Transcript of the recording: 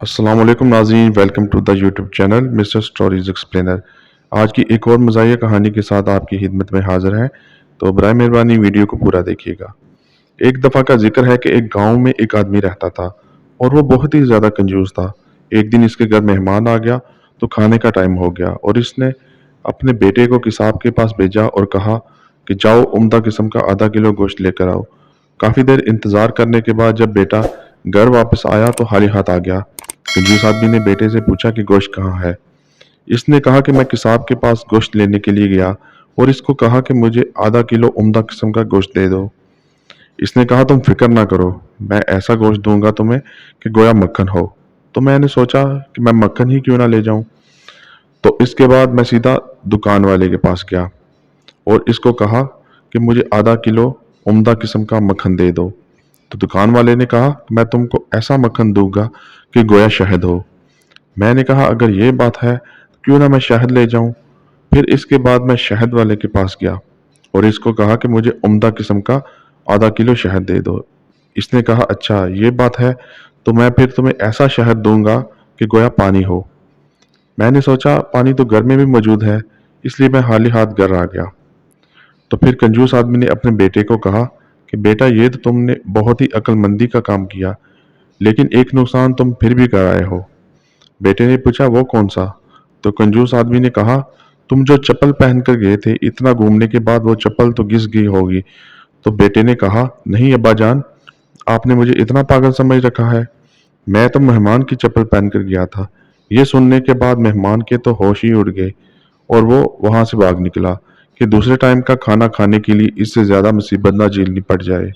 अस्सलाम वालेकुम नाज़रीन, welcome to the YouTube channel mister stories explainer. आज की एक और मज़ाहिया कहानी के साथ आपकी खिदमत में हाज़िर हैं। तो बराए मेहरबानी वीडियो को पूरा देखिएगा। एक दफ़ा का जिक्र है कि एक गांव में एक आदमी रहता था और वो बहुत ही ज़्यादा कंजूस था। एक दिन इसके घर मेहमान आ गया तो खाने का टाइम हो गया और इसने अपने बेटे को किसाब के पास भेजा और कहा कि जाओ उम्दा किस्म का आधा किलो गोश्त लेकर आओ। काफ़ी देर इंतज़ार करने के बाद जब बेटा घर वापस आया तो खाली हाथ आ गया। कंजूस आदमी ने बेटे से पूछा कि गोश्त कहाँ है। इसने कहा कि मैं किसाब के पास गोश्त लेने के लिए गया और इसको कहा कि मुझे आधा किलो उम्दा किस्म का गोश्त दे दो। इसने कहा तुम फिक्र ना करो, मैं ऐसा गोश्त दूंगा तुम्हें कि गोया मक्खन हो। तो मैंने सोचा कि मैं मक्खन ही क्यों ना ले जाऊं। तो इसके बाद मैं सीधा दुकान वाले के पास गया और इसको कहा कि मुझे आधा किलो उम्दा किस्म का मक्खन दे दो। तो दुकान वाले ने कहा मैं तुमको ऐसा मक्खन दूंगा कि गोया शहद हो। मैंने कहा अगर ये बात है तो क्यों ना मैं शहद ले जाऊं। फिर इसके बाद मैं शहद वाले के पास गया और इसको कहा कि मुझे उम्दा किस्म का आधा किलो शहद दे दो। इसने कहा अच्छा ये बात है तो मैं फिर तुम्हें ऐसा शहद दूंगा कि गोया पानी हो। मैंने सोचा पानी तो घर में भी मौजूद है, इसलिए मैं खाली हाथ घर आ गया। तो फिर कंजूस आदमी ने अपने बेटे को कहा कि बेटा ये तो तुमने बहुत ही अक्लमंदी का काम किया, लेकिन एक नुकसान तुम फिर भी कर आए हो। बेटे ने पूछा वो कौन सा। तो कंजूस आदमी ने कहा तुम जो चप्पल पहनकर गए थे, इतना घूमने के बाद वो चप्पल तो घिस गई होगी। तो बेटे ने कहा नहीं अब्बा जान, आपने मुझे इतना पागल समझ रखा है, मैं तो मेहमान की चप्पल पहनकर गया था। ये सुनने के बाद मेहमान के तो होश ही उड़ गए और वो वहां से भाग निकला कि दूसरे टाइम का खाना खाने के लिए इससे ज्यादा मुसीबत ना झेलनी पड़ जाए।